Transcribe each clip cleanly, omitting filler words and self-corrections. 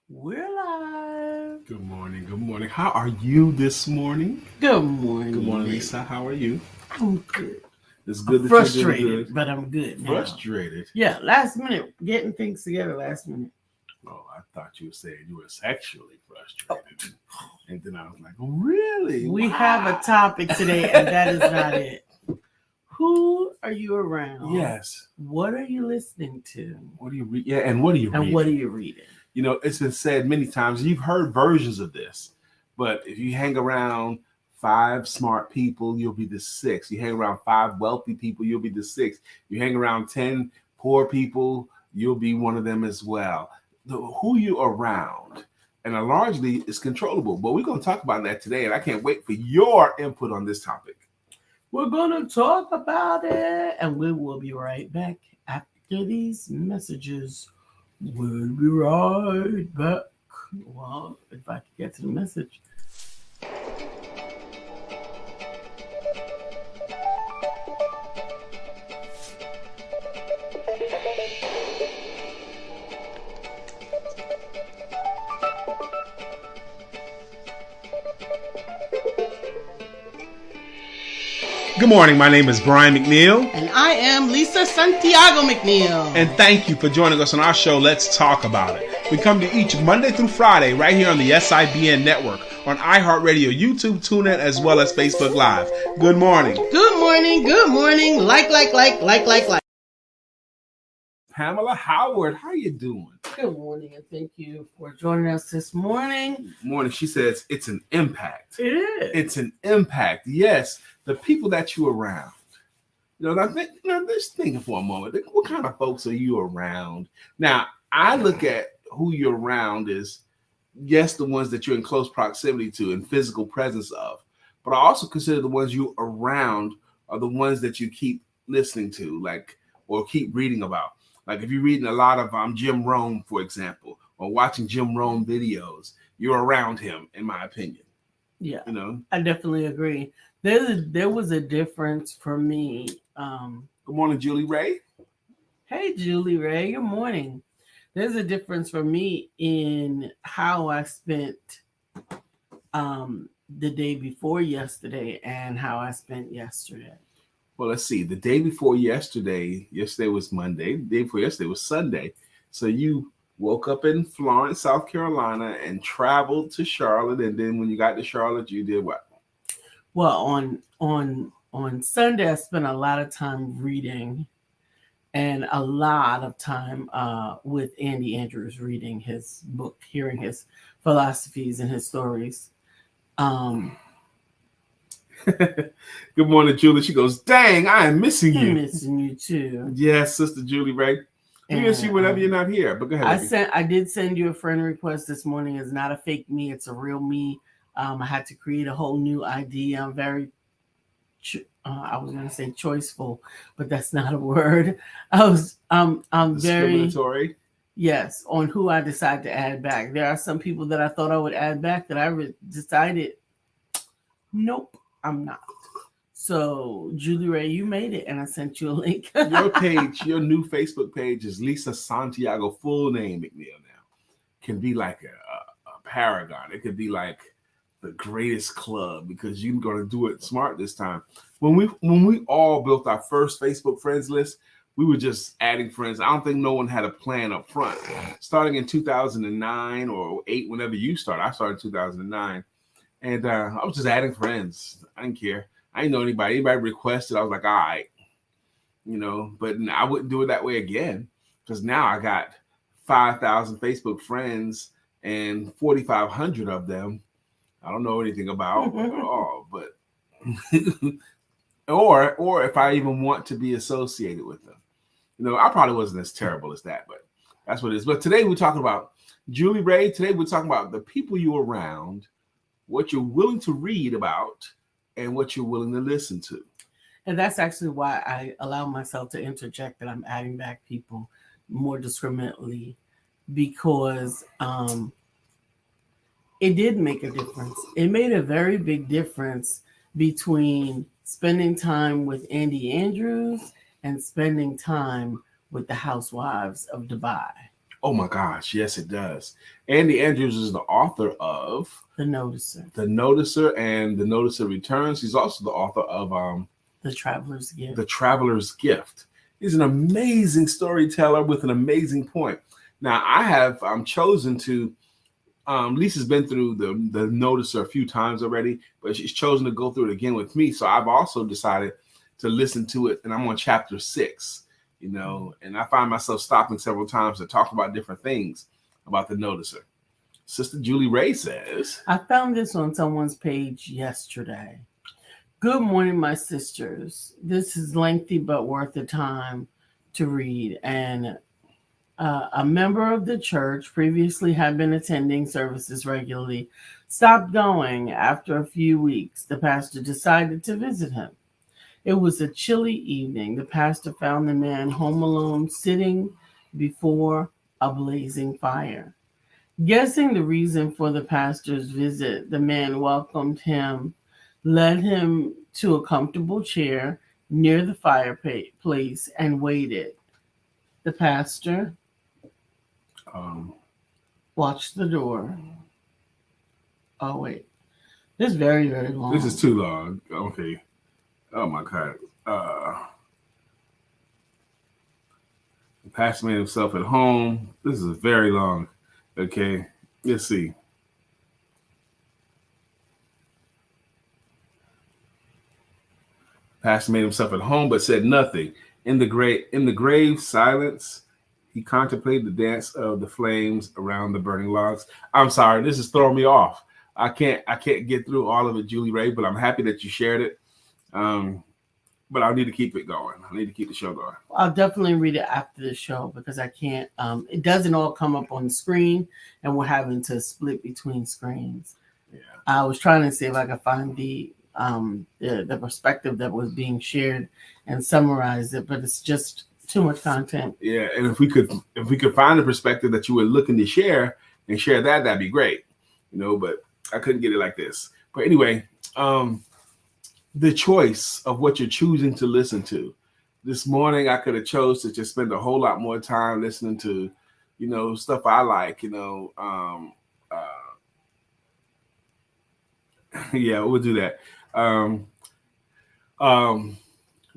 We're live. Good morning. Good morning. How are you this morning? Good morning. Good morning, baby. Lisa. How are you? I'm good. It's good that Frustrated, you're doing good. but I'm good now. Frustrated? Yeah, last minute, getting things together last minute. Oh, I thought you were saying you were sexually frustrated. And then I was like, really? We Wow. have a topic today, and that is not it. Who are you around? Yes. What are you listening to? What do you read? Yeah, and what are you reading? And what are you reading? You know, it's been said many times, you've heard versions of this, but if you hang around 5 smart people, you'll be the 6th. You hang around 5 wealthy people, you'll be the 6th. You hang around 10 poor people, you'll be one of them as well. Who you around, and largely is controllable. But we're going to talk about that today, and I can't wait for your input on this topic. We're going to talk about it, and we will be right back after these messages. We'll be right back. Well, if I could get to the message. Good morning. My name is Brian McNeill. And I am Lisa Santiago McNeill. And thank you for joining us on our show, Let's Talk About It. We come to each Monday through Friday right here on the SIBN network, on iHeartRadio, YouTube, TuneIn, as well as Facebook Live. Good morning. Good morning. Good morning. Like. Pamela Howard, how you doing? Good morning, and thank you for joining us this morning. Morning. She says it's an impact. It is. It's an impact. Yes, the people that you're around. Just thinking for a moment. What kind of folks are you around? Now, I look at who you're around as, yes, the ones that you're in close proximity to and physical presence of. But I also consider the ones you're around are the ones that you keep listening to, or keep reading about. Like if you're reading a lot of Jim Rohn, for example, or watching Jim Rohn videos, you're around him, in my opinion. Yeah, I definitely agree. There was a difference for me. Good morning, Julie Ray. Hey, Julie Ray. Good morning. There's a difference for me in how I spent the day before yesterday and how I spent yesterday. Well, let's see. The day before yesterday was Monday. The day before yesterday was Sunday. So you woke up in Florence, South Carolina, and traveled to Charlotte. And then when you got to Charlotte, you did what? Well, on Sunday, I spent a lot of time reading and a lot of time with Andy Andrews, reading his book, hearing his philosophies and his stories. Good morning, Julie. She goes, dang, I am missing you. I'm missing you too. Yes, Sister Julie Ray. We miss you whenever you're not here. But go ahead. I did send you a friend request this morning. It's not a fake me. It's a real me. I had to create a whole new ID. I'm very, I was going to say choiceful, but that's not a word. I'm very discriminatory. Yes, on who I decide to add back. There are some people that I thought I would add back that I decided, nope, I'm not. So, Julie Ray, you made it, and I sent you a link. Your page, your new Facebook page is Lisa Santiago, full name McNeill now. Can be like a paragon. It could be like the greatest club because you're going to do it smart this time. When we all built our first Facebook friends list, we were just adding friends. I don't think no one had a plan up front. Starting in 2009 or 8, whenever you started. I started in 2009. And I was just adding friends. I didn't care. I didn't know anybody. Anybody requested, I was like, all right. But I wouldn't do it that way again because now I got 5,000 Facebook friends and 4,500 of them I don't know anything about at all. But or if I even want to be associated with them. I probably wasn't as terrible as that, but that's what it is. But today we're talking about Julie Ray. Today we're talking about the people you're around, what you're willing to read about, and what you're willing to listen to. And that's actually why I allow myself to interject that I'm adding back people more discriminately, because it did make a difference. It made a very big difference between spending time with Andy Andrews and spending time with the housewives of Dubai. Oh my gosh, yes, it does. Andy Andrews is the author of The Noticer. The Noticer and The Noticer Returns. He's also the author of The Traveler's Gift. The Traveler's Gift. He's an amazing storyteller with an amazing point. Now, I have chosen to, Lisa's been through the Noticer a few times already, but she's chosen to go through it again with me. So I've also decided to listen to it, and I'm on chapter 6, and I find myself stopping several times to talk about different things about the Noticer. Sister Julie Ray says, I found this on someone's page yesterday. Good morning, my sisters. This is lengthy but worth the time to read. And a member of the church previously had been attending services regularly, stopped going after a few weeks. The pastor decided to visit him. It was a chilly evening. The pastor found the man home alone, sitting before a blazing fire. Guessing the reason for the pastor's visit, the man welcomed him, led him to a comfortable chair near the fireplace, and waited. The pastor watched the door. Oh, wait. This is very, very long. This is too long. Okay. Oh, my God. The pastor made himself at home. This is very long. Okay. Let's see. Pastor made himself at home, but said nothing. In the grave silence, he contemplated the dance of the flames around the burning logs. I'm sorry, this is throwing me off. I can't get through all of it, Julie Ray, but I'm happy that you shared it. But I need to keep it going. I need to keep the show going. I'll definitely read it after the show because I can't. It doesn't all come up on the screen, and we're having to split between screens. Yeah. I was trying to see if I could find the perspective that was being shared and summarize it, but it's just too much content. Yeah, and if we could find the perspective that you were looking to share and share that, that'd be great. But I couldn't get it like this. But anyway, the choice of what you're choosing to listen to. This morning, I could have chose to just spend a whole lot more time listening to, stuff I like, yeah, we'll do that.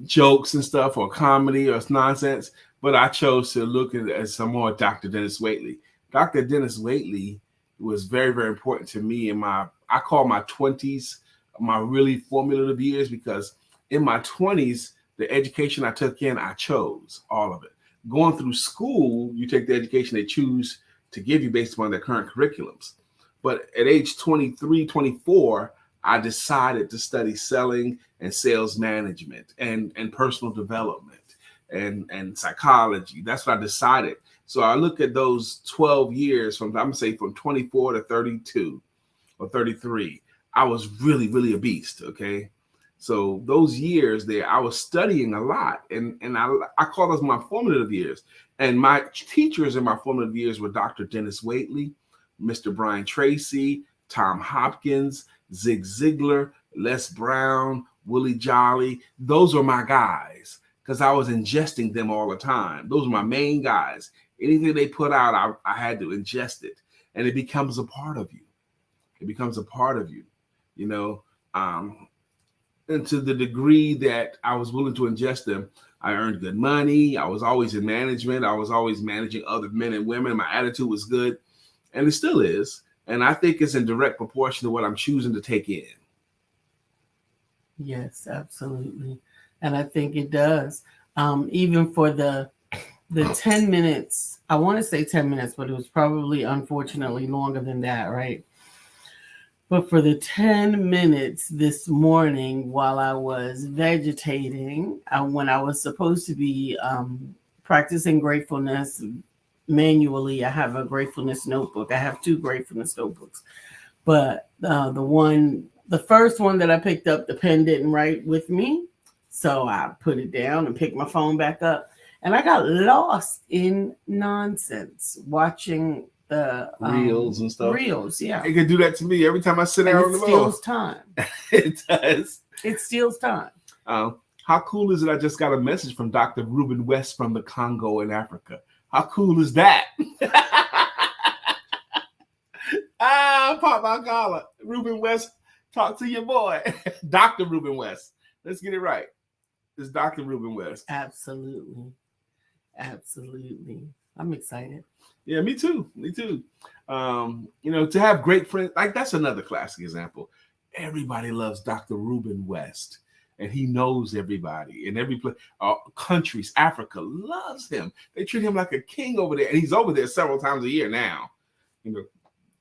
Jokes and stuff or comedy or nonsense, but I chose to look at some more Dr. Dennis Waitley. Dr. Dennis Waitley was very, very important to me I call my 20s my really formative years, because in my 20s, the education I took in, I chose all of it. Going through school, you take the education they choose to give you based upon their current curriculums. But at age 23, 24, I decided to study selling and sales management and personal development and psychology. That's what I decided. So I look at those 12 years I'm going to say from 24 to 32 or 33. I was really, really a beast, okay? So those years there, I was studying a lot, and I call those my formative years. And my teachers in my formative years were Dr. Dennis Waitley, Mr. Brian Tracy, Tom Hopkins, Zig Ziglar, Les Brown, Willie Jolly. Those were my guys because I was ingesting them all the time. Those were my main guys. Anything they put out, I had to ingest it, and it becomes a part of you. It becomes a part of you. And to the degree that I was willing to ingest them, I earned good money. I was always in management. I was always managing other men and women. My attitude was good, and it still is. And I think it's in direct proportion to what I'm choosing to take in. Yes, absolutely. And I think it does. Even for the 10 minutes, I want to say 10 minutes, but it was probably unfortunately longer than that, right? But for the 10 minutes this morning while I was vegetating, when I was supposed to be practicing gratefulness manually, I have a gratefulness notebook. I have 2 gratefulness notebooks. But the first one that I picked up, the pen didn't write with me. So I put it down and picked my phone back up. And I got lost in nonsense watching the reels and stuff. Reels, yeah. It can do that to me every time I sit down on the phone. It steals time. It does. It steals time. How cool is it? I just got a message from Dr. Reuben West from the Congo in Africa. How cool is that? Pop my collar. Ruben West, talk to your boy. Dr. Ruben West. Let's get it right. It's Dr. Ruben West. Absolutely. Absolutely. I'm excited. Yeah, me too. Me too. To have great friends, like that's another classic example. Everybody loves Dr. Ruben West, and he knows everybody in every place. Countries, Africa loves him. They treat him like a king over there, and he's over there several times a year now.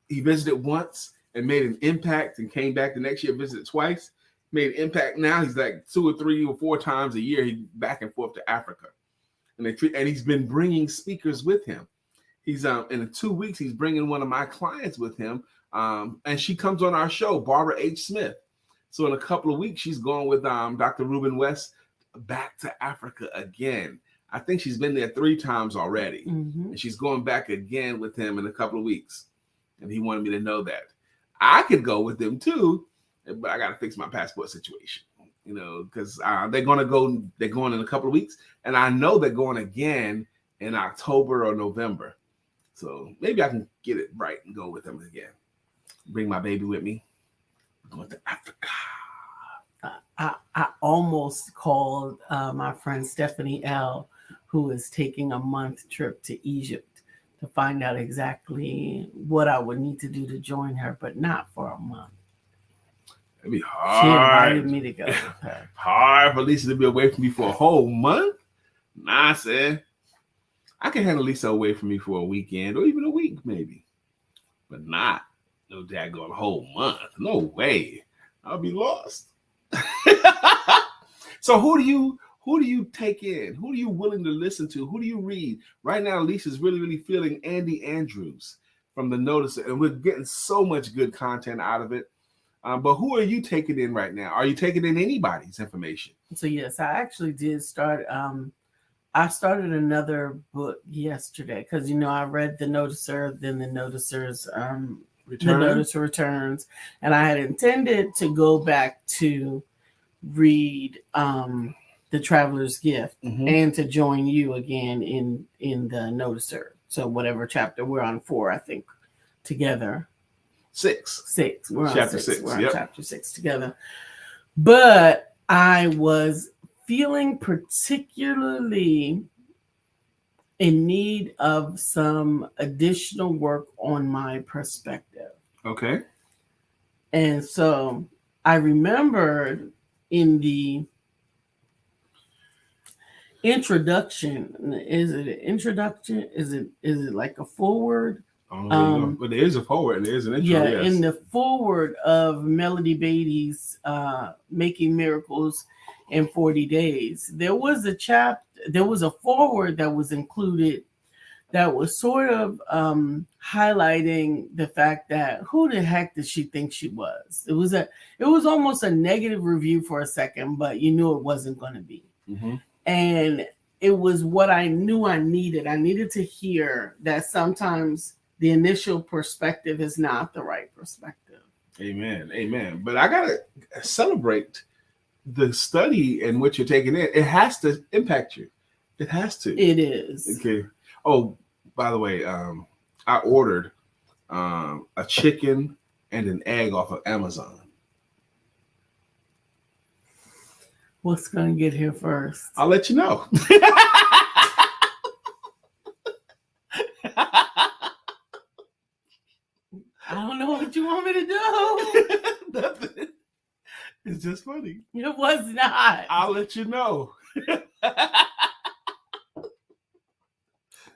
He visited once and made an impact, and came back the next year, visited twice, made an impact. Now he's like 2 or 3 or 4 times a year. He's back and forth to Africa, and he's been bringing speakers with him. He's in 2 weeks, he's bringing one of my clients with him, and she comes on our show, Barbara H. Smith. So in a couple of weeks, she's going with Dr. Ruben West back to Africa again. I think she's been there 3 times already, and she's going back again with him in a couple of weeks. And he wanted me to know that I could go with them too, but I got to fix my passport situation, because they're going in a couple of weeks, and I know they're going again in October or November. So maybe I can get it right and go with them again. Bring my baby with me. We're going to Africa. I almost called my friend Stephanie L., who is taking a month trip to Egypt, to find out exactly what I would need to do to join her, but not for a month. It'd be hard. She invited me to go with her. Hard for Lisa to be away from me for a whole month? Nah, I said, I can handle Lisa away from me for a weekend or even a week, maybe. But not no daggone whole month. No way. I'll be lost. So who do you take in? Who are you willing to listen to? Who do you read? Right now, Lisa's really, really feeling Andy Andrews from The Noticer, and we're getting so much good content out of it. But who are you taking in right now? Are you taking in anybody's information? So yes, I actually did start. I started another book yesterday because I read The Noticer, then The Noticer's The Noticer Returns, and I had intended to go back to read The Traveler's Gift and to join you again in The Noticer. So whatever chapter we're on 4, I think, together. 6. We're on chapter 6. 6. We're on chapter 6 together. But I was feeling particularly in need of some additional work on my perspective. Okay. And so I remembered in the introduction, is it an introduction? Is it like a foreword? But there is a forward and there is an intro. Yeah, yes. In the foreword of Melody Beatty's Making Miracles in 40 Days, there was a foreword that was included that was sort of highlighting the fact that who the heck did she think she was? It was almost a negative review for a second, but you knew it wasn't going to be. And it was what I knew I needed. I needed to hear that sometimes the initial perspective is not the right perspective. Amen. But I got to celebrate the study and what you're taking in. It has to impact you. It has to. It is. Okay. Oh, by the way, I ordered a chicken and an egg off of Amazon. What's going to get here first? I'll let you know. I don't know what you want me to do. Nothing. It's just funny. It was not. I'll let you know.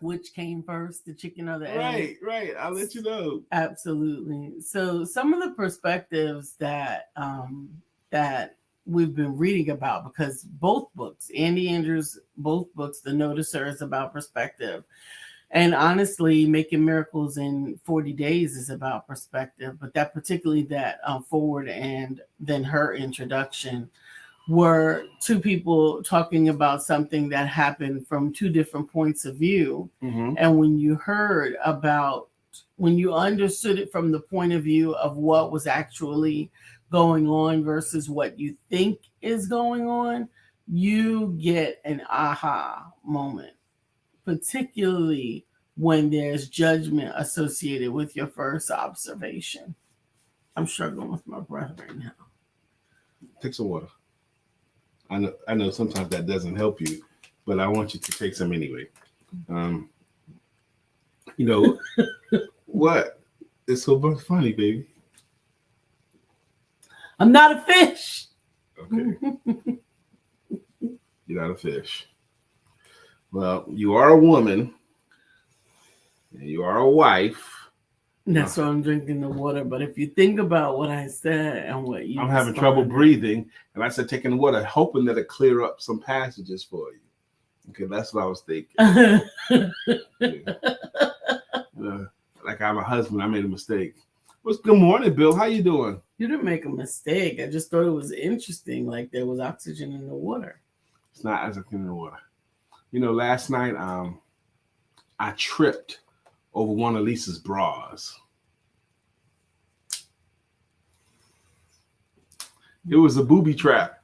Which came first, the chicken or the egg? Right. I'll let you know. Absolutely. So some of the perspectives that we've been reading about, because both books, Andy Andrews, both books, The Noticer is about perspective. And honestly, Making Miracles in 40 Days is about perspective. But particularly that forward and then her introduction were two people talking about something that happened from two different points of view. And when you understood it from the point of view of what was actually going on versus what you think is going on, you get an aha moment. particularly when there's judgment associated with your first observation. I'm struggling with my breath right now. Take some water. I know sometimes that doesn't help you, but I want you to take some anyway. What? It's so much funny, baby. I'm not a fish. Okay. You're not a fish. Well, you are a woman. And you are a wife. That's why I'm drinking the water. But if you think about what I said and what you I'm having trouble breathing. And I said taking the water, hoping that it clear up some passages for you. Okay, that's what I was thinking. Like I'm a husband, I made a mistake. Good morning, Bill. How you doing? You didn't make a mistake. I just thought it was interesting. Like there was oxygen in the water. It's not oxygen in the water. Last night I tripped over one of Lisa's bras. It was a booby trap.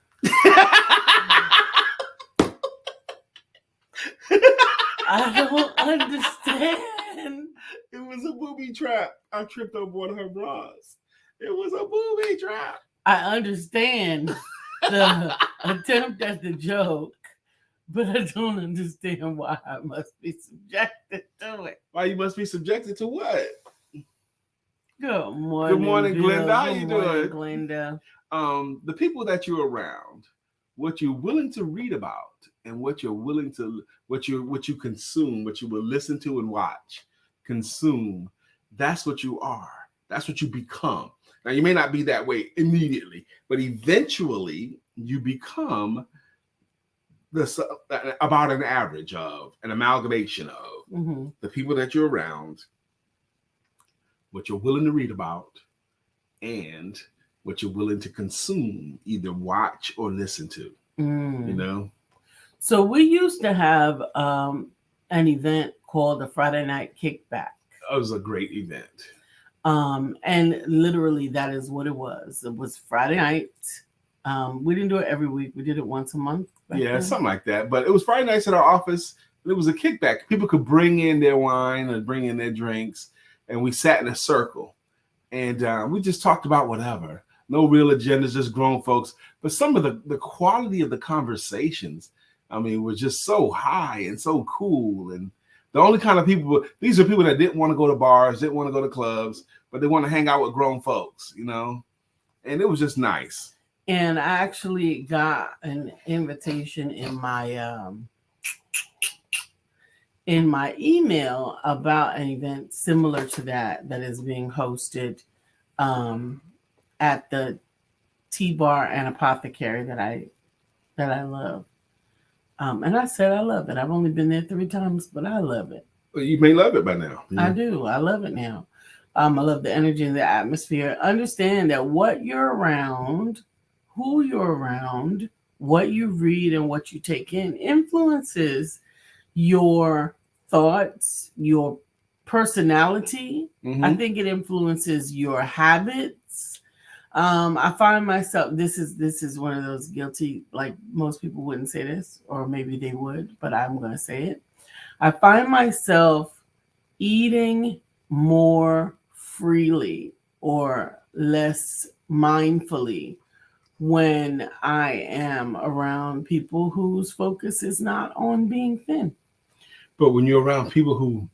I don't understand. It was a booby trap. I tripped over one of her bras. It was a booby trap. I understand the attempt at the joke, but I don't understand why I must be subjected to it. Why you must be subjected to what? Good morning. Good morning, Bill. Glenda. How you Good doing? Glenda. The people that you're around, what you're willing to read about, and what you consume, what you will listen to and watch, consume. That's what you are. That's what you become. Now you may not be that way immediately, but eventually you become about an average of an amalgamation of the people that you're around, what you're willing to read about, and what you're willing to consume, either watch or listen to. So we used to have an event called the Friday Night Kickback. It was a great event. And literally that is what it was. It was Friday night. We didn't do it every week. We did it once a month. Yeah, something like that. But it was Friday nights at our office. It was a kickback. People could bring in their wine and bring in their drinks. And we sat in a circle. And we just talked about whatever. No real agendas, just grown folks. But some of the quality of the conversations, was just so high and so cool. And the only kind of people, these are people that didn't want to go to bars, didn't want to go to clubs, but they want to hang out with grown folks, And it was just nice. And I actually got an invitation in my email about an event similar to that is being hosted at the Tea Bar and Apothecary that I love. And I said I love it. I've only been there 3 times, but I love it. Well, you may love it by now. I do. I love it now. I love the energy and the atmosphere. Understand that what you're around, who you're around, what you read and what you take in influences your thoughts, your personality. I think it influences your habits. I find myself, this is one of those guilty, like most people wouldn't say this, or maybe they would, but I'm going to say it. I find myself eating more freely or less mindfully when I am around people whose focus is not on being thin. But when you're around people who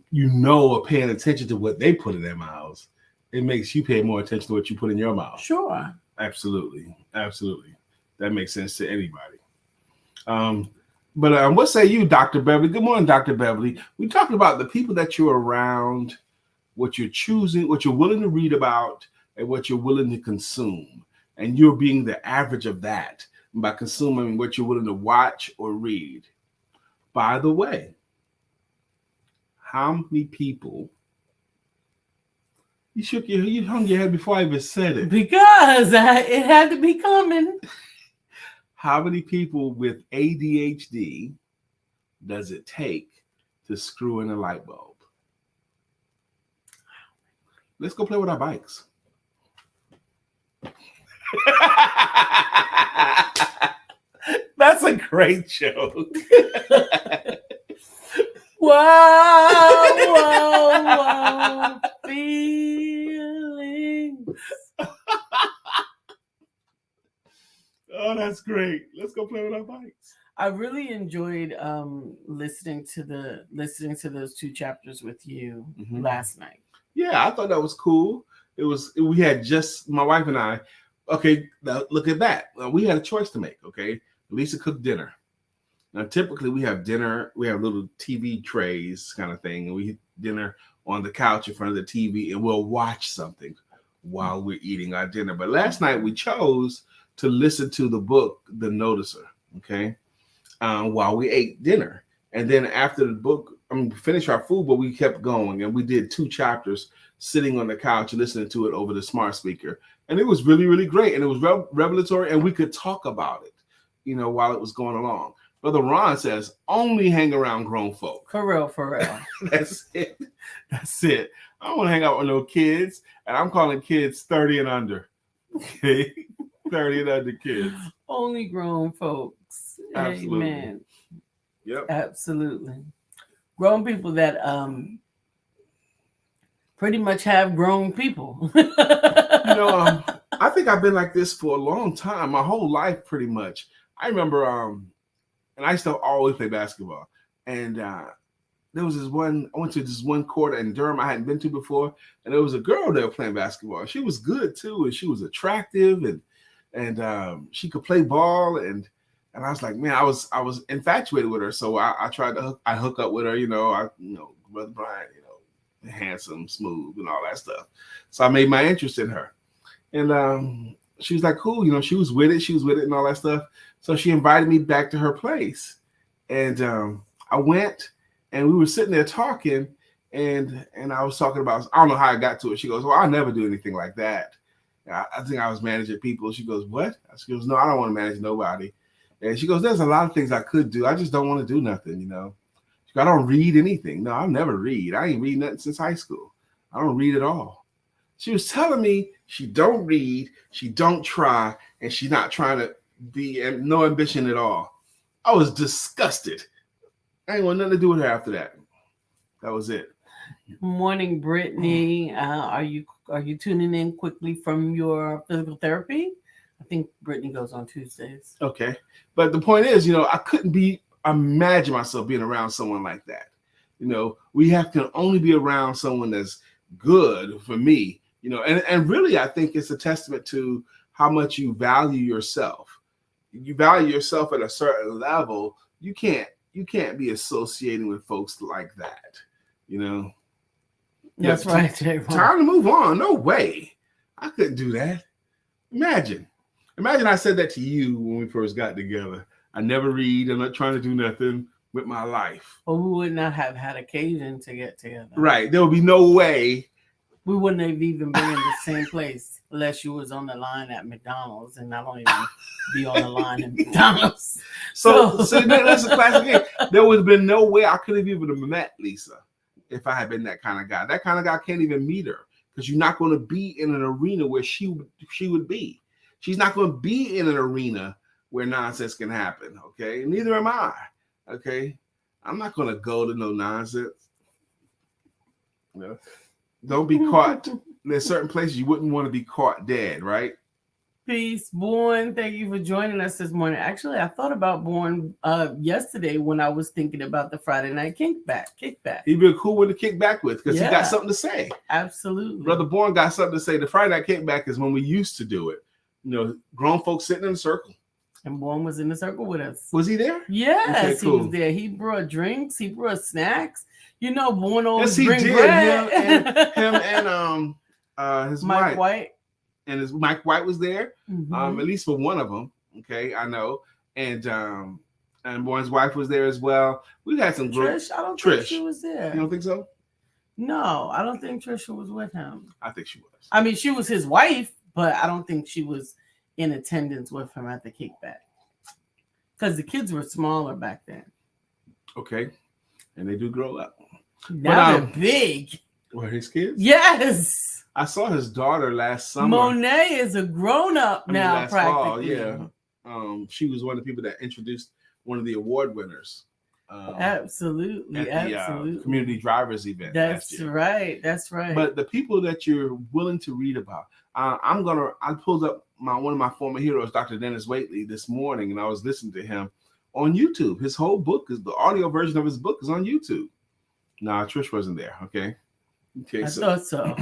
are paying attention to what they put in their mouths, it makes you pay more attention to what you put in your mouth. Sure. Absolutely. That makes sense to anybody. But what say you, Dr. Beverly? Good morning, Dr. Beverly. We talked about the people that you're around, what you're choosing, what you're willing to read about, and what you're willing to consume. And you're being the average of that by consuming what you're willing to watch or read. By the way, how many people... You hung your head before I even said it. Because it had to be coming. How many people with ADHD does it take to screw in a light bulb? Let's go play with our bikes. That's a great joke. Whoa, feelings. Oh, that's great. Let's go play with our bikes. I really enjoyed listening to those 2 chapters with you last night. Yeah, I thought that was cool. We had just my wife and I. Okay, now look at that. We had a choice to make. Okay, Lisa cooked dinner. Now, typically we have dinner. We have little TV trays kind of thing, and we eat dinner on the couch in front of the TV, and we'll watch something while we're eating our dinner. But last night we chose to listen to the book, The Noticer. Okay, while we ate dinner, and then after the book, we finished our food, but we kept going, and we did 2 chapters sitting on the couch and listening to it over the smart speaker, and it was really, really great, and it was revelatory, and we could talk about it, while it was going along. Brother Ron says, only hang around grown folk. For real. That's it. I don't want to hang out with no kids, and I'm calling kids 30 and under. Okay, 30 and under kids. Only grown folks. Absolutely. Amen. Yep. Absolutely. Grown people that pretty much have grown people. I think I've been like this for a long time, my whole life pretty much. I remember, and I used to always play basketball. And there was I went to this one court in Durham I hadn't been to before, and there was a girl there playing basketball. She was good too, and she was attractive, and she could play ball, and I was like, man, I was infatuated with her. So I tried to hook up with her, Brother Brian, handsome, smooth, and all that stuff. So I made my interest in her, and she was like, cool, she was with it, and all that stuff. So she invited me back to her place, and I went, and we were sitting there talking, and I was talking about, I don't know how I got to it. She goes, well, I'll never do anything like that. I think I was managing people. She goes, what? She goes, no, I don't want to manage nobody. And she goes, there's a lot of things I could do. I just don't want to do nothing, She goes, I don't read anything. No, I'll neber read. I ain't read nothing since high school. I don't read at all. She was telling me she don't read, she don't try, and she's not trying to be, and no ambition at all. I was disgusted. I ain't want nothing to do with her after that. That was it. Morning, Brittany. Are you tuning in quickly from your physical therapy? I think Brittany goes on Tuesdays. Okay. But the point is, I couldn't imagine myself being around someone like that. We have to only be around someone that's good for me, and really I think it's a testament to how much you value yourself. You value yourself at a certain level. You can't be associating with folks like that, That's right, Jay. Time to move on. No way. I couldn't do that. Imagine I said that to you when we first got together. I never read. I'm not trying to do nothing with my life. Well, we would not have had occasion to get together. Right. There would be no way. We wouldn't have even been in the same place unless you was on the line at McDonald's, and I don't even be on the line at McDonald's. So that's a classic game. There would have been no way I could have even met Lisa if I had been that kind of guy. That kind of guy can't even meet her because you're not going to be in an arena where she would be. She's not going to be in an arena where nonsense can happen, okay? Neither am I, okay? I'm not going to go to no nonsense. Don't be caught. There's certain places you wouldn't want to be caught dead, right? Peace, Born. Thank you for joining us this morning. Actually, I thought about Born yesterday when I was thinking about the Friday night kickback. He'd be a cool one to kick back with because he got something to say. Absolutely. Brother Born got something to say. The Friday night kickback is when we used to do it. Grown folks sitting in a circle. And Born was in the circle with us. Was he there? Yes, okay, cool. He was there. He brought drinks. He brought snacks. Born always yes, bring did. bread. Him and his Mike White. And Mike White was there, Mm-hmm. At least for one of them. Okay, I know. And Born's wife was there as well. We had some Trish. I don't think she was there. You don't think so? No, I don't think Trisha was with him. I think she was. I mean, she was his wife, but I don't think she was in attendance with him at the kickback because the kids were smaller back then. Okay, and they do grow up. Now they're big. Were his kids? Yes. I saw his daughter last summer. Monet is a grown-up now, practically. Fall, yeah. She was one of the people that introduced one of the award winners Absolutely, at the absolutely. community drivers event last year. Right. That's right. But the people that you're willing to read about, I pulled up one of my former heroes, Dr. Dennis Waitley, this morning, and I was listening to him on YouTube. His whole book is the audio version of his book is on YouTube. Nah, Trish wasn't there. Okay, I thought so.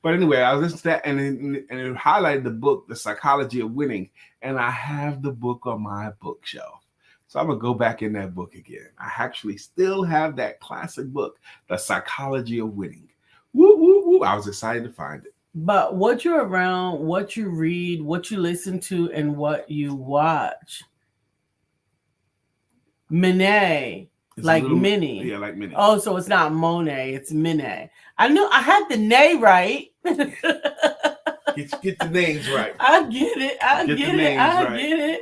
But anyway, I was listening to that, and it highlighted the book, The Psychology of Winning, and I have the book on my bookshelf. So I'm going to go back in that book again. I actually still have that classic book, The Psychology of Winning. Woo, woo, woo. I was excited to find it. But what you're around, what you read, what you listen to, and what you watch. Minnie. Like Minnie. Yeah, like Minnie. Oh, so it's not Monet, it's Minnie. I knew I had the nay right. Get the names right. I get it. I get it.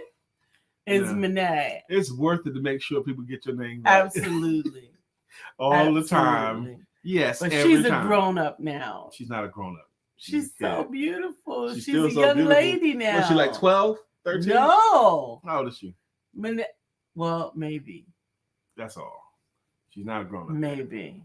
It's Minnie. It's worth it to make sure people get your name right. Absolutely. All the time. Yes, but she's a grown-up now. She's not a grown-up. She's so beautiful. She's still a young lady now. Was she like 12, 13? No. How old is she? Well, maybe. That's all. She's not a grown-up. Maybe.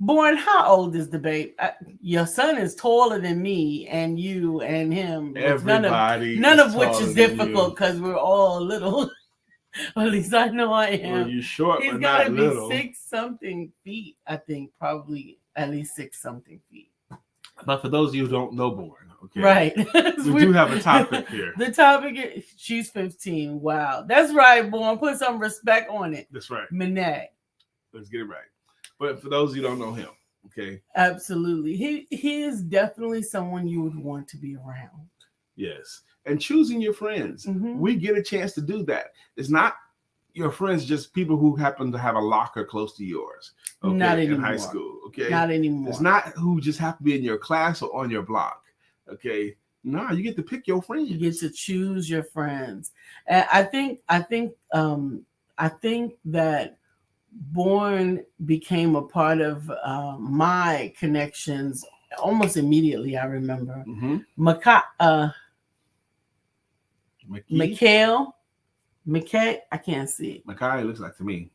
Born, how old is the babe? Your son is taller than me and you and him. Everybody. None of which is difficult because we're all little. Or at least I know I am. Well, you're short, He's but got not to little. be 6-something feet, I think. Probably at least 6-something feet. But for those of you who don't know Born, okay? Right. We do have a topic here. The topic is, she's 15. Wow. That's right, Born. Put some respect on it. That's right. Minette. Let's get it right. But for those of you who don't know him, okay? Absolutely. He is definitely someone you would want to be around. Yes. And choosing your friends. Mm-hmm. We get a chance to do that. It's not your friends, just people who happen to have a locker close to yours. Okay? Not anymore. In high school. Okay. Not anymore. It's not who just happen to be in your class or on your block. Okay. No, you get to pick your friends. You get to choose your friends. And I think that Born became a part of my connections almost immediately. I remember Mikhail, I can't see it. Mikhail looks like to me.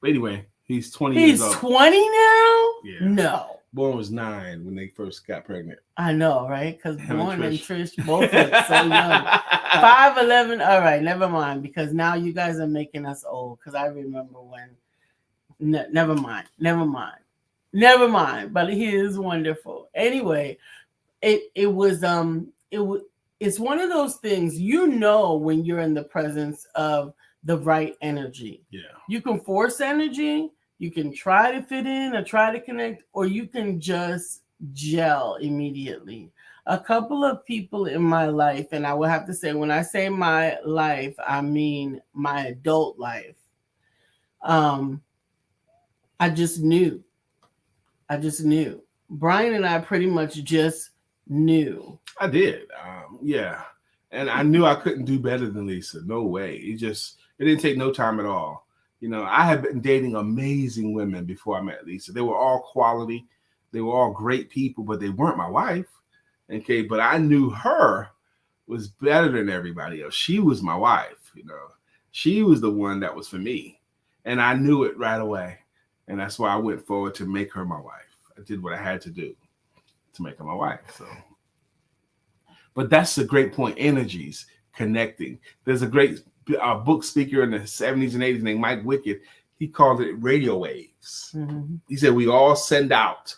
But anyway, he's 20 years old. He's 20 now? Yeah. No. Born was 9 when they first got pregnant. I know, right? Because Born and Trish both look so young. 5'11". All right, never mind. Because now you guys are making us old. Because I remember when. Never mind. But he is wonderful. Anyway, it's one of those things, when you're in the presence of the right energy. Yeah. You can force energy, you can try to fit in or try to connect, or you can just gel immediately. A couple of people in my life, and I will have to say, when I say my life, I mean my adult life. I just knew. Brian and I pretty much just knew. I did. Yeah. And I knew I couldn't do better than Lisa. No way. It didn't take no time at all. I had been dating amazing women before I met Lisa. They were all quality. They were all great people, but they weren't my wife. Okay. But I knew her was better than everybody else. She was my wife. She was the one that was for me. And I knew it right away. And that's why I went forward to make her my wife. I did what I had to do to make her my wife. So, but that's a great point. Energies connecting. There's a great book speaker in the 70s and 80s named Mike Wickett. He called it radio waves. Mm-hmm. He said we all send out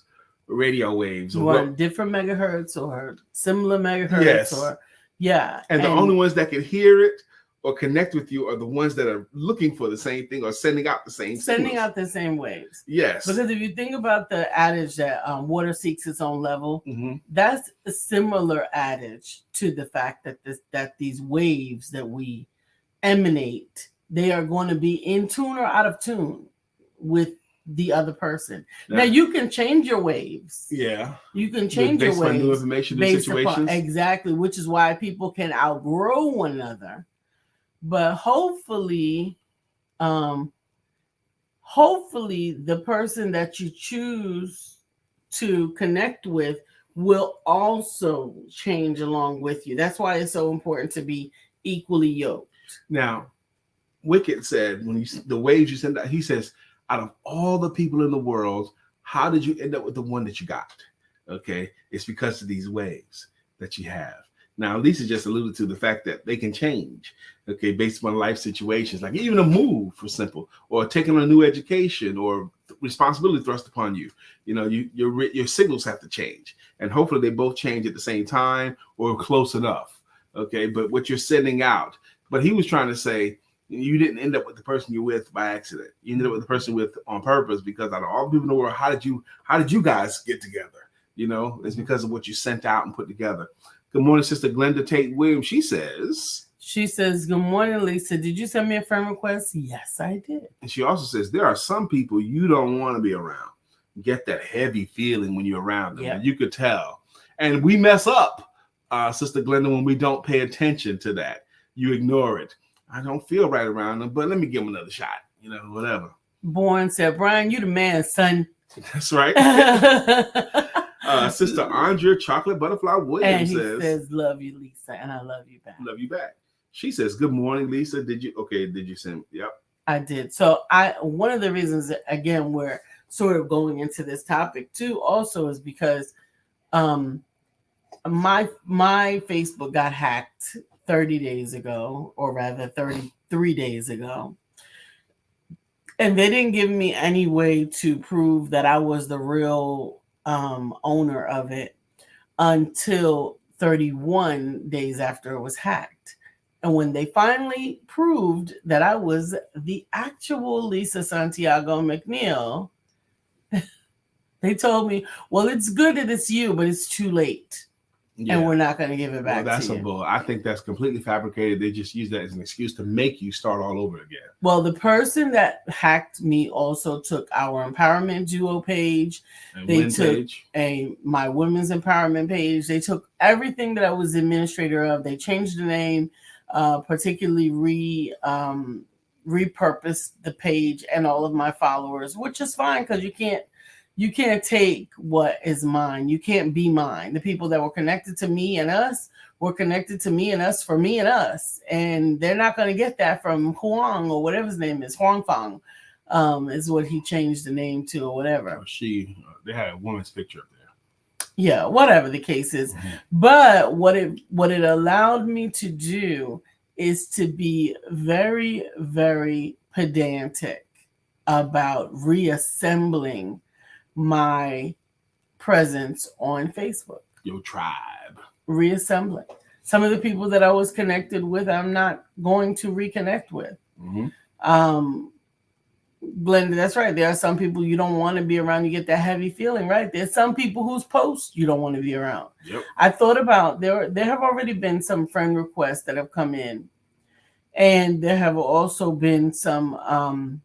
radio waves. Or different megahertz or similar megahertz. Yes. And the only ones that can hear it or connect with you are the ones that are looking for the same thing or sending out the same waves. Yes. Because if you think about the adage that water seeks its own level, mm-hmm. that's a similar adage to the fact that these waves that we emanate, they are going to be in tune or out of tune with the other person. Now you can change your waves. Yeah. You can change your waves. Based on new information, new situations. Exactly, which is why people can outgrow one another. But hopefully the person that you choose to connect with will also change along with you. That's why it's so important to be equally yoked. Now, Wicked said, when the waves you send out, he says, out of all the people in the world, how did you end up with the one that you got? Okay, it's because of these waves that you have. Now, Lisa just alluded to the fact that they can change, okay, based on life situations, like even a move, for simple, or taking a new education, or responsibility thrust upon you. You know, your signals have to change, and hopefully they both change at the same time or close enough, okay. But what you're sending out, but he was trying to say, you didn't end up with the person you're with by accident. You ended up with the person with on purpose, because out of all the people in the world, how did you guys get together? You know, it's because of what you sent out and put together. Good morning, Sister Glenda Tate Williams. She says, good morning, Lisa. Did you send me a friend request? Yes, I did. And she also says, there are some people you don't want to be around. Get that heavy feeling when you're around them. Yep. And you could tell. And we mess up, Sister Glenda, when we don't pay attention to that. You ignore it. I don't feel right around them, but let me give them another shot. You know, whatever. Bourne said, Brian, you the man, son. That's right. Sister Andrea Chocolate Butterfly Williams says, love you, Lisa, and I love you back. Love you back. She says, good morning, Lisa. Did you send? Yep. I did. So one of the reasons that, again, we're sort of going into this topic too also is because my Facebook got hacked 30 days ago, or rather 33 days ago. And they didn't give me any way to prove that I was the real owner of it until 31 days after it was hacked. And when they finally proved that I was the actual Lisa Santiago McNeill, they told me, well, it's good that it's you, but it's too late. Yeah. And we're not going to give it back to you. Bull. I think that's completely fabricated. They just use that as an excuse to make you start all over again. Well, the person that hacked me also took our empowerment duo page. And they took my women's empowerment page. They took everything that I was administrator of. They changed the name, particularly repurposed the page and all of my followers, which is fine because you can't take what is mine. You can't be mine. The people that were connected to me and us were connected to me and us for me and us. And they're not going to get that from Huang or whatever his name is. Huang Fang is what he changed the name to or whatever. They had a woman's picture up there. Yeah, whatever the case is. Mm-hmm. But what it allowed me to do is to be very, very pedantic about reassembling my presence on Facebook. Your tribe. Reassembling. Some of the people that I was connected with, I'm not going to reconnect with. Mm-hmm. Glenda, that's right. There are some people you don't want to be around. You get that heavy feeling, right? There's some people whose posts you don't want to be around. Yep. I thought about, there have already been some friend requests that have come in. And there have also been some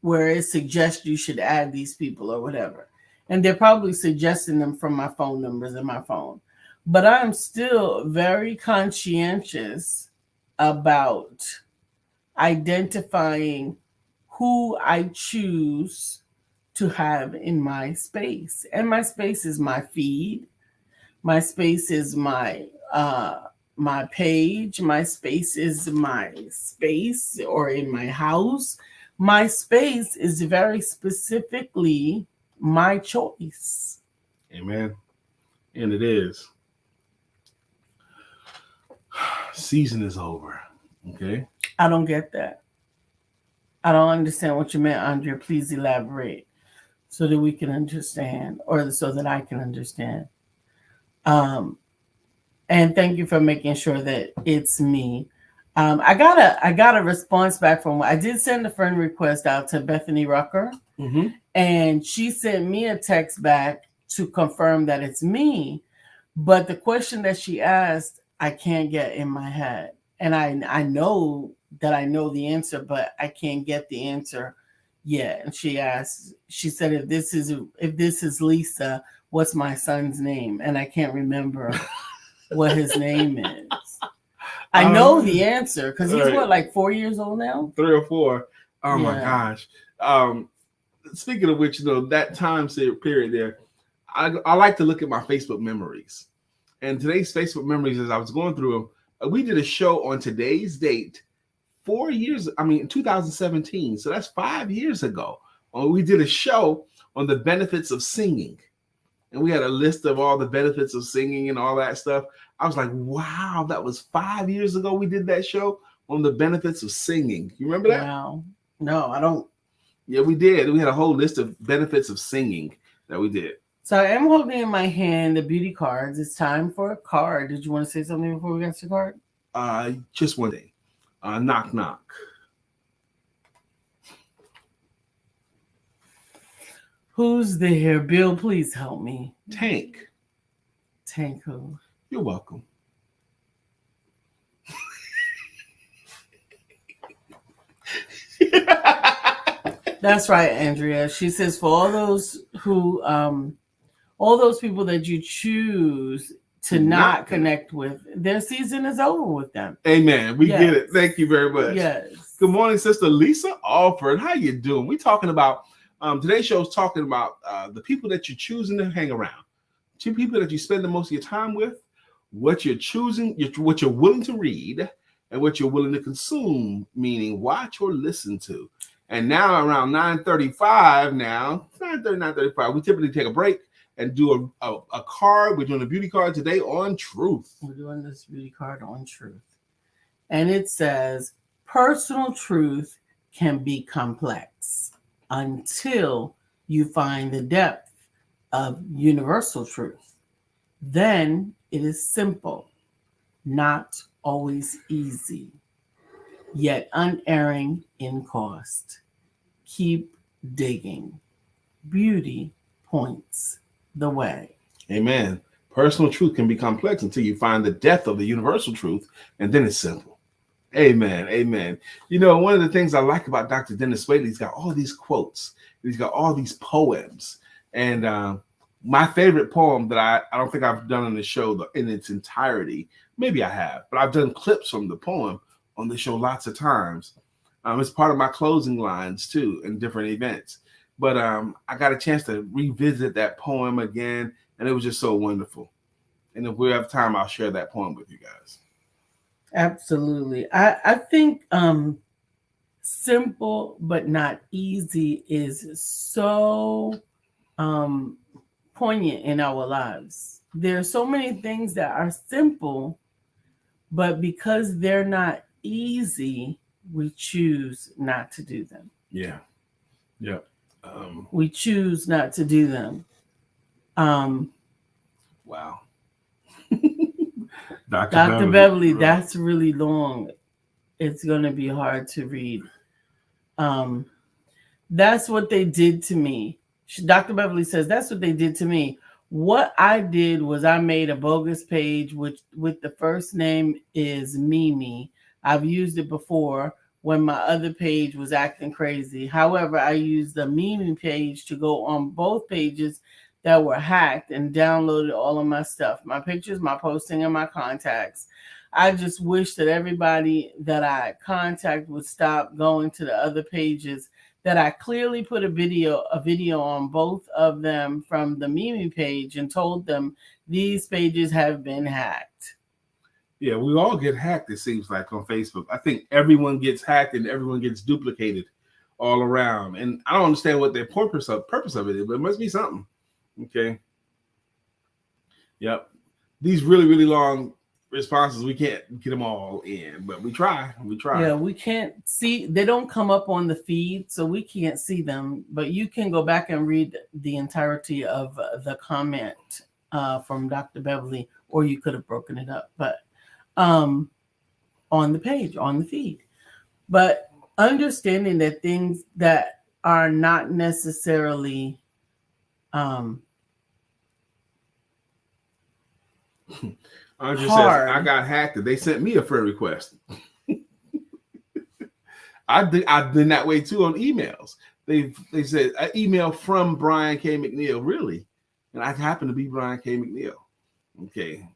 where it suggests you should add these people or whatever. And they're probably suggesting them from my phone numbers in my phone. But I'm still very conscientious about identifying who I choose to have in my space. And my space is my feed. My space is my page. My space is my space, or in my house. My space is very specifically my choice. Amen. And it is. Season is over. Okay. I don't get that. I don't understand what you meant, Andrea. Please elaborate so that we can understand, or so that I can understand. And thank you for making sure that it's me. I got a response back from, I did send a friend request out to Bethany Rucker, mm-hmm. and she sent me a text back to confirm that it's me. But the question that she asked, I can't get in my head. And I know that I know the answer, but I can't get the answer yet. And she said, if this is Lisa, what's my son's name? And I can't remember what his name is. I know the answer because he's what, like 4 years old now? 3 or 4. Oh my gosh. Speaking of which, that time period there, I like to look at my Facebook memories. And today's Facebook memories, as I was going through them, we did a show on today's date 4 years. I mean, 2017. So that's 5 years ago. We did a show on the benefits of singing. And we had a list of all the benefits of singing and all that stuff. I was like, wow, that was 5 years ago we did that show on the benefits of singing. You remember that? Wow. No, I don't. Yeah, we did. We had a whole list of benefits of singing that we did. So I am holding in my hand the beauty cards. It's time for a card. Did you want to say something before we got to the card? Just one thing. Knock, knock. Who's there? Bill, please help me. Tank. Tank who? You're welcome. That's right, Andrea. She says for all those who, all those people that you choose to not connect with, their season is over with them. Amen. We get it. Thank you very much. Yes. Good morning, Sister Lisa Alford. How you doing? We're talking about today's show is talking about the people that you're choosing to hang around, two people that you spend the most of your time with, what you're choosing, what you're willing to read, and what you're willing to consume, meaning watch or listen to. And now around 9:35, 9:35, we typically take a break and do a card. We're doing a beauty card today on truth. We're doing this beauty card on truth. And it says, personal truth can be complex until you find the depth of universal truth. Then it is simple, not always easy, yet unerring in cost. Keep digging. Beauty points the way. Amen. Personal truth can be complex until you find the depth of the universal truth, and then it's simple. Amen. Amen. You know, one of the things I like about Dr. Dennis Waitley, he's got all these quotes. He's got all these poems. And my favorite poem that I don't think I've done on the show in its entirety, maybe I have, but I've done clips from the poem on the show lots of times. It's part of my closing lines too in different events. But I got a chance to revisit that poem again, and it was just so wonderful. And if we have time, I'll share that poem with you guys. Absolutely. I think simple but not easy is so poignant in our lives. There are so many things that are simple, but because they're not easy, we choose not to do them. Yeah. Yeah. We choose not to do them. Wow. Dr. Beverly, that's really long. It's going to be hard to read. That's what they did to me. Dr. Beverly says, that's what they did to me. What I did was I made a bogus page with the first name is Mimi. I've used it before when my other page was acting crazy. However, I used the Mimi page to go on both pages that were hacked and downloaded all of my stuff, my pictures, my posting, and my contacts. I just wish that everybody that I contact would stop going to the other pages that I clearly put a video on both of them from the Mimi page and told them these pages have been hacked. Yeah, we all get hacked, it seems like, on Facebook. I think everyone gets hacked and everyone gets duplicated all around. And I don't understand what their purpose of it is, but it must be something. Okay. Yep. These really, really long responses, we can't get them all in, but we try. Yeah, we can't see. They don't come up on the feed, so we can't see them. But you can go back and read the entirety of the comment from Dr. Beverly, or you could have broken it up. But on the page, on the feed. But understanding that things that are not necessarily Andrew says, I got hacked. They sent me a friend request. I've been that way too on emails. They said an email from Brian K. McNeill, really? And I happen to be Brian K. McNeill. Okay.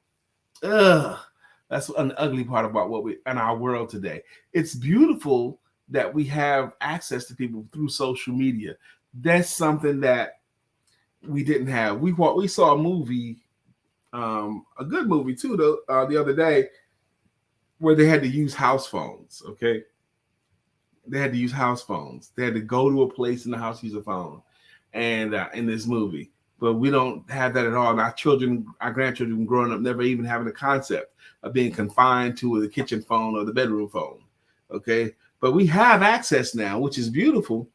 That's an ugly part about what we in our world today. It's beautiful that we have access to people through social media. That's something that we didn't have. We saw a movie, a good movie too, the other day, where they had to use house phones. Okay, They had to use house phones. They had to go to a place in the house to use a phone, and in this movie. But we don't have that at all. And our grandchildren growing up, never even having a concept of being confined to the kitchen phone or the bedroom phone. Okay, but we have access now, which is beautiful.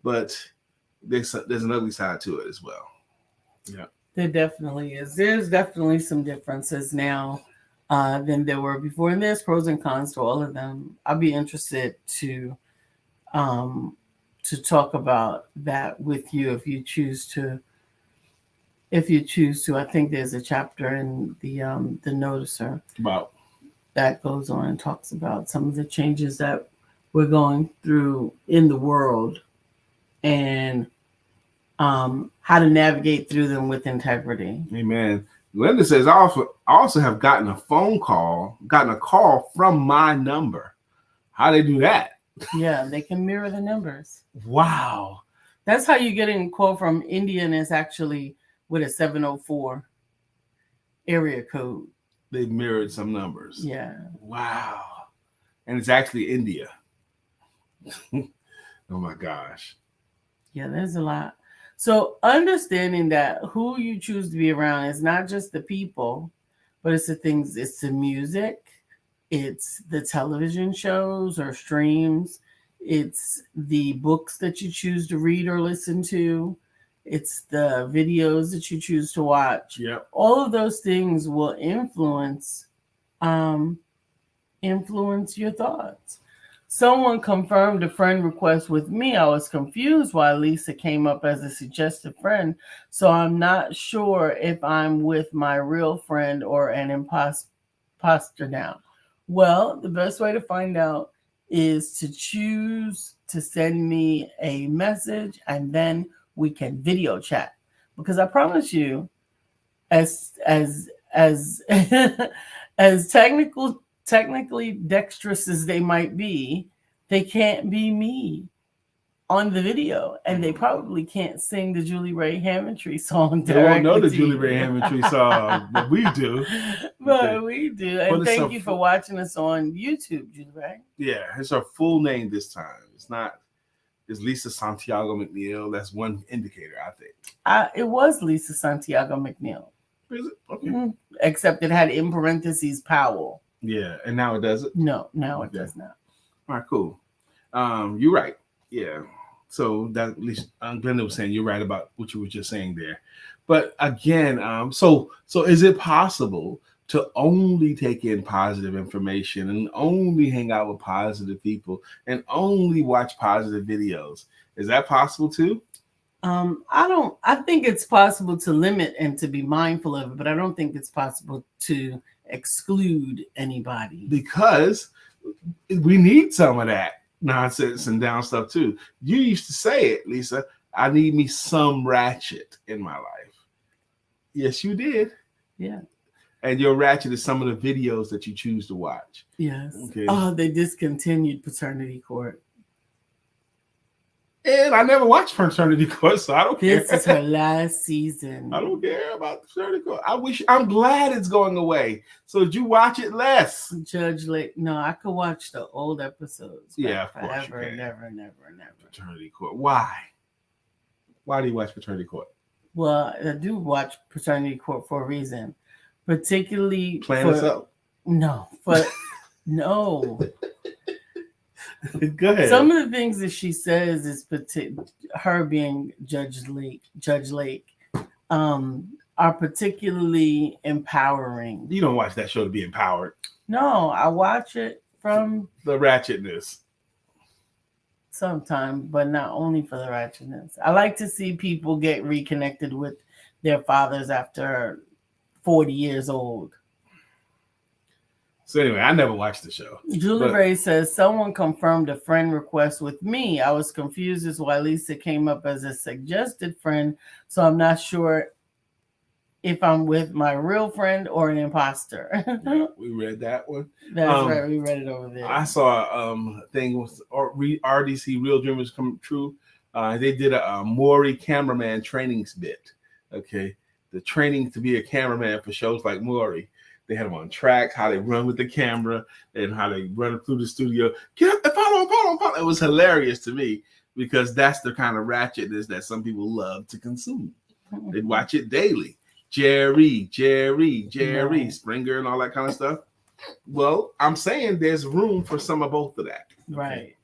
But there's an ugly side to it as well. Yeah, there definitely is. There's definitely some differences now than there were before, and there's pros and cons to all of them. I'd be interested to talk about that with you if you choose to. If you choose to, I think there's a chapter in the Noticer about that goes on and talks about some of the changes that we're going through in the world and how to navigate through them with integrity. Amen. Linda says, I also have gotten a call from my number. How they do that? Yeah, they can mirror the numbers. Wow. That's how you get a call from India, and it's actually with a 704 area code. They mirrored some numbers. Yeah. Wow. And it's actually India. Oh my gosh. Yeah, there's a lot. So understanding that who you choose to be around is not just the people, but it's the things, it's the music, it's the television shows or streams, it's the books that you choose to read or listen to, it's the videos that you choose to watch. Yep. All of those things will influence your thoughts. Someone confirmed a friend request with me. I was confused why Lisa came up as a suggested friend. So I'm not sure if I'm with my real friend or an imposter now. Well, the best way to find out is to choose to send me a message and then we can video chat. Because I promise you, as technically dexterous as they might be, they can't be me on the video, and they probably can't sing the Julie Ray Hammondtree song. They won't know the Julie Ray Hammondtree song, but we do. But we do. And thank you for watching us on YouTube, Julie Ray. Yeah, it's her full name this time. It's Lisa Santiago McNeill. That's one indicator, I think. It was Lisa Santiago McNeill. Is it? Okay. Mm-hmm. Except it had in parentheses Powell. Yeah, and now it doesn't? No, now it does not. All right, cool. You're right. Yeah. So that at least Glenda was saying you're right about what you were just saying there. But again, so is it possible to only take in positive information and only hang out with positive people and only watch positive videos? Is that possible too? I think it's possible to limit and to be mindful of it, but I don't think it's possible to exclude anybody. Because we need some of that nonsense and down stuff too. You used to say it, Lisa, I need me some ratchet in my life. Yes, you did. Yeah. And your ratchet is some of the videos that you choose to watch. Yes. Okay. Oh, they discontinued Paternity Court. And I never watched Paternity Court, so I don't care. This is her last season. I don't care about Paternity Court. I'm glad it's going away. So did you watch it less? Judge Lake. No, I could watch the old episodes. Yeah, of course forever, you can. never. Paternity Court. Why? Why do you watch Paternity Court? Well, I do watch Paternity Court for a reason. Particularly Plan us up. No, but no. Go ahead. Some of the things that she says is her being Judge Lake, are particularly empowering. You don't watch that show to be empowered. No, I watch it from the ratchetness. Sometimes, but not only for the ratchetness. I like to see people get reconnected with their fathers after 40 years old. So anyway, I never watched the show. Julie Ray says, someone confirmed a friend request with me. I was confused as why Lisa came up as a suggested friend, so I'm not sure if I'm with my real friend or an imposter. Yeah, we read that one. That's right. We read it over there. I saw a thing with RDC Real Dreamers Come True. They did a Maury cameraman training bit. Okay. The training to be a cameraman for shows like Maury. They had them on track, how they run with the camera and how they run through the studio. Get up and follow. It was hilarious to me because that's the kind of ratchetness that some people love to consume. They'd watch it daily. Jerry, Right. Springer, and all that kind of stuff. Well, I'm saying there's room for some of both of that. Okay? Right.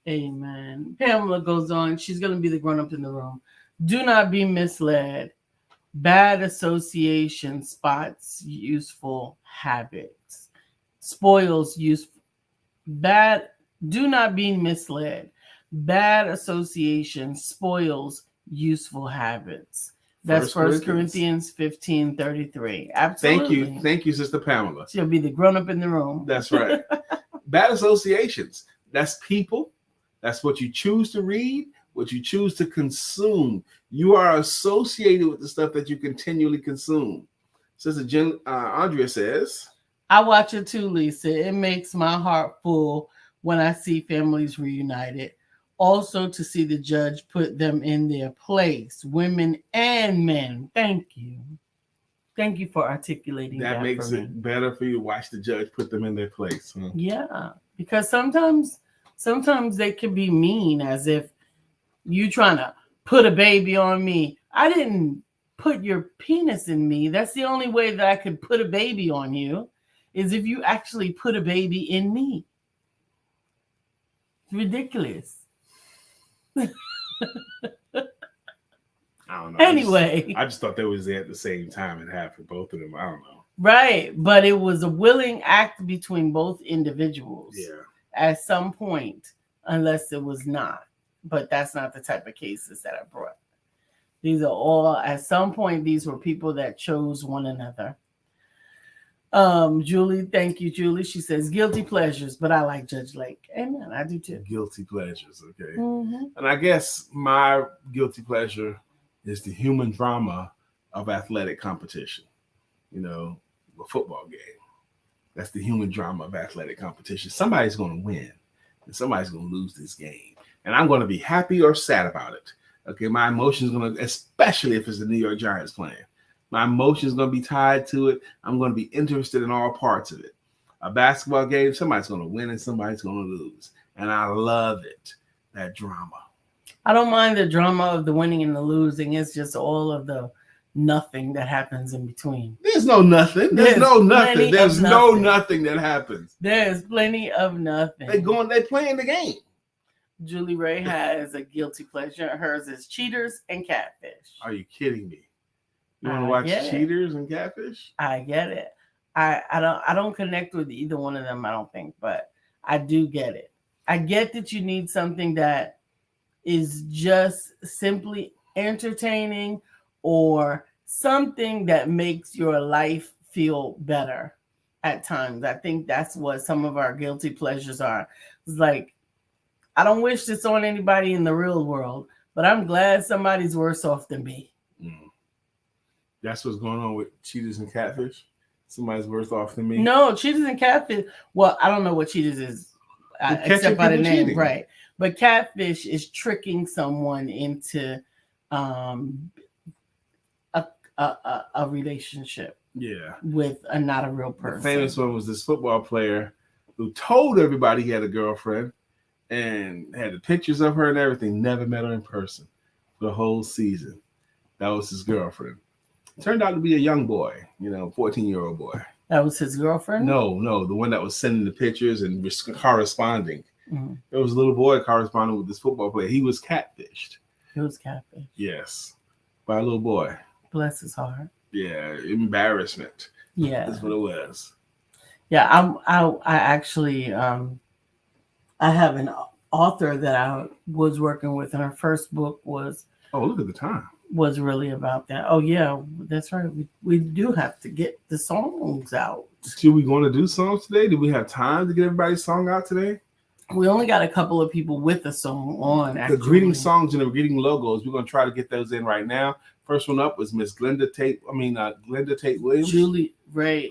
Amen. Pamela goes on. She's going to be the grown-up in the room. Do not be misled. Bad association spots useful habits. Spoils useful. Do not be misled. Bad association spoils useful habits. That's 1 Corinthians 15:33. Absolutely. Thank you, Sister Pamela. She'll be the grown-up in the room. That's right. Bad associations. That's people. That's what you choose to read, what you choose to consume. You are associated with the stuff that you continually consume. Sister Andrea says, I watch it too, Lisa. It makes my heart full when I see families reunited. Also to see the judge put them in their place, women and men. Thank you. Thank you for articulating that. That makes it better for you to watch the judge put them in their place. Huh? Yeah, because sometimes they can be mean, as if you trying to put a baby on me. I didn't put your penis in me. That's the only way that I could put a baby on you, is if you actually put a baby in me. It's ridiculous. I don't know. Anyway. I just thought they was there at the same time. It happened, both of them. I don't know. Right. But it was a willing act between both individuals. Yeah. At some point, unless it was not. But that's not the type of cases that I brought. These are all, at some point, these were people that chose one another. Julie, thank you, Julie. She says, guilty pleasures, but I like Judge Lake. Amen. I do too. Guilty pleasures, okay. Mm-hmm. And I guess my guilty pleasure is the human drama of athletic competition. You know, a football game. That's the human drama of athletic competition. Somebody's going to win, and somebody's going to lose this game. And I'm going to be happy or sad about it. Okay, my emotions going to, especially if it's the New York Giants playing. My emotions going to be tied to it. I'm going to be interested in all parts of it. A basketball game, somebody's going to win and somebody's going to lose. And I love it, that drama. I don't mind the drama of the winning and the losing. It's just all of the nothing that happens in between. There's no nothing. There's no nothing. There's no nothing that happens. There's plenty of nothing. They playing the game. Julie Ray has a guilty pleasure. Hers is cheaters and catfish. Are you kidding me? You want to watch Cheaters and Catfish? I get it. I don't connect with either one of them, I don't think, but I do get it. I get that you need something that is just simply entertaining or something that makes your life feel better at times. I think that's what some of our guilty pleasures are. It's like, I don't wish this on anybody in the real world, but I'm glad somebody's worse off than me. That's what's going on with Cheaters and Catfish? Somebody's worse off than me? No, Cheaters and Catfish. Well, I don't know what Cheaters is, except by the name, cheating. Right? But Catfish is tricking someone into a relationship. Yeah, with not a real person. The famous one was this football player who told everybody he had a girlfriend and had the pictures of her and everything. Never met her in person for the whole season. That was his girlfriend. Turned out to be a young boy, 14-year-old boy. That was his girlfriend? No, the one that was sending the pictures and corresponding. Mm-hmm. There was a little boy corresponding with this football player. He was catfished. He was catfished? Yes, by a little boy. Bless his heart. Yeah, embarrassment. Yeah, that's what it was. Yeah, I actually I have an author that I was working with, and her first book was. Oh, look at the time. Was really about that. Oh yeah, that's right. We do have to get the songs out. Do we want to do songs today? Do we have time to get everybody's song out today? We only got a couple of people with a song on. Actually. The greeting songs and the greeting logos. We're gonna try to get those in right now. First one up was Miss Glenda Tate Williams. Julie Ray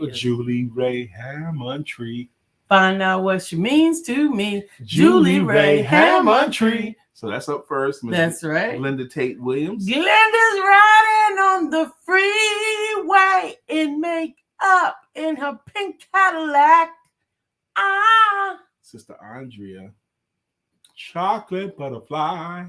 Hammondtree. Find out what she means to me. Julie Ray Hammondtree. So that's up first. That's right. Glenda Tate Williams. Glenda's riding on the freeway in makeup in her pink Cadillac. Ah. Sister Andrea, chocolate butterfly,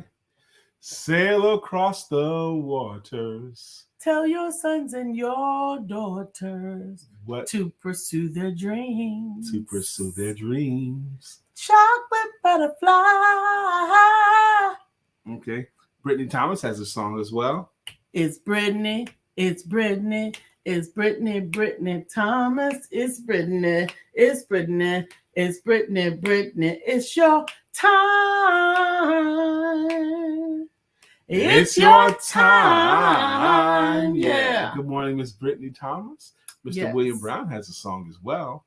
sail across the waters. Tell your sons and your daughters What? to pursue their dreams. To pursue their dreams. Chocolate butterfly. Okay. Brittany Thomas has a song as well. It's Brittany. It's Brittany. It's Brittany. Brittany Thomas. It's Brittany. It's Brittany. It's Brittany. Brittany. It's your time. It's your time. Yeah. Good morning, Miss Brittany Thomas. Mr. Yes. William Brown has a song as well.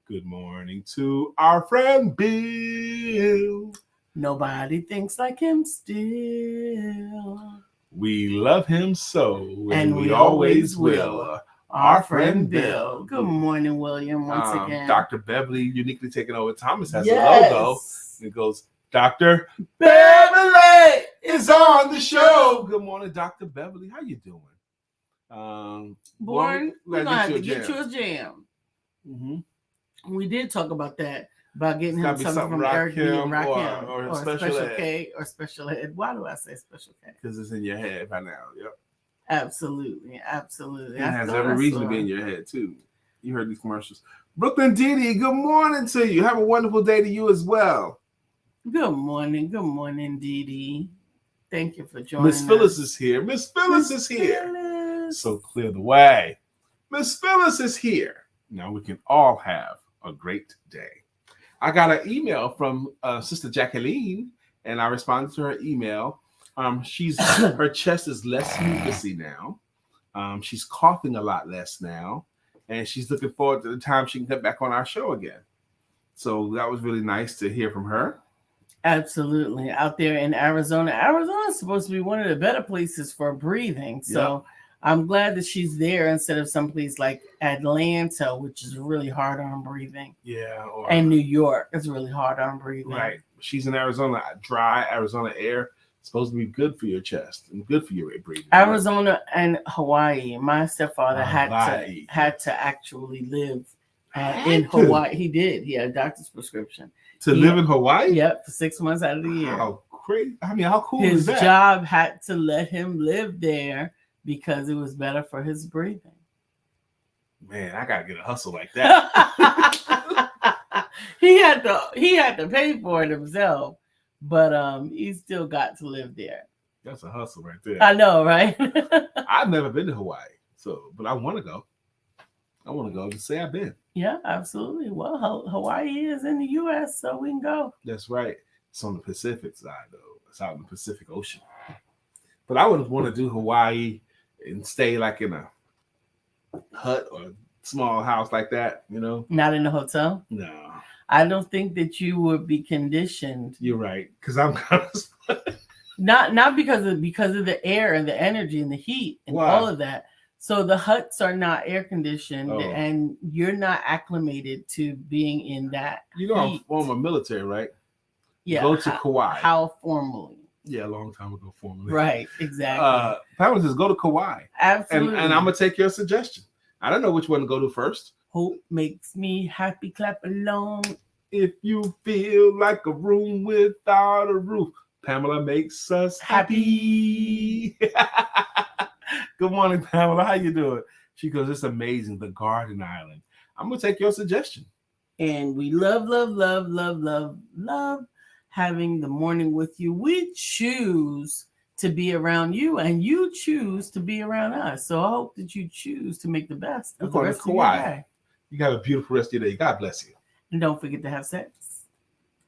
Good morning to our friend Bill. Nobody thinks like him still. We love him so, And we always will. Our friend Bill. Good morning, William, once again. Dr. Beverly, uniquely taking over Thomas, has Yes. a logo. It goes, Dr. Beverly is on the show. Good morning, Dr. Beverly. How you doing? Born, we're going to have to jam. get you a jam. Mm-hmm. We did talk about that, about getting him It's something gotta be from Eric B. and Rakim Rakim, or or Special Ed. K, or Special Ed. Why do I say Special K? Because it's in your head by now. Yep. Absolutely, absolutely. It has every reason to be in your head, too. You heard these commercials. Brooklyn Didi, good morning to you. Have a wonderful day to you as well. Good morning, Dee Dee. Thank you for joining Miss Phyllis is here. Miss Phyllis is here. So clear the way. Miss Phyllis is here. Now we can all have a great day. I got an email from Sister Jacqueline, and I responded to her email. Her chest is less mucousy now. She's coughing a lot less now, and she's looking forward to the time she can get back on our show again. So that was really nice to hear from her. Absolutely. Out there in Arizona. Arizona is supposed to be one of the better places for breathing. So I'm glad that she's there instead of someplace like Atlanta, which is really hard on breathing. Yeah. And New York is really hard on breathing. Right. She's in Arizona. Dry Arizona air. Supposed to be good for your chest and good for your breathing. Arizona and Hawaii. My stepfather had to actually live in Hawaii. He did. He had a doctor's prescription to live in Hawaii. Yep, for 6 months out of the year. How crazy! I mean, how cool is that? His job had to let him live there because it was better for his breathing. Man, I gotta get a hustle like that. He had to pay for it himself. But he still got to live there. That's a hustle right there. I know, right? I've never been to Hawaii, but I want to go. I want to go to say I've been. Yeah, absolutely. Well, Hawaii is in the U.S., so we can go. That's right. It's on the Pacific side, though. It's out in the Pacific Ocean. But I would want to do Hawaii and stay like in a hut or a small house like that, you know? Not in a hotel? No. I don't think that you would be conditioned. You're right, because I'm kind of not because of the air and the energy and the heat and all of that. So the huts are not air conditioned, and you're not acclimated to being in that. You know, I'm former military, right? Yeah. Go to Kauai. How formally? Yeah, a long time ago, formally. Right, exactly. Pamela says go to Kauai. Absolutely. And I'm gonna take your suggestion. I don't know which one to go to first. Hope makes me happy, clap along. If you feel like a room without a roof, Pamela makes us happy. Good morning, Pamela. How you doing? She goes, it's amazing, the Garden Island. I'm going to take your suggestion. And we love having the morning with you. We choose to be around you, and you choose to be around us. So I hope that you choose to make the best of the rest of your day. You got a beautiful rest of your day. God bless you. And don't forget to have sex.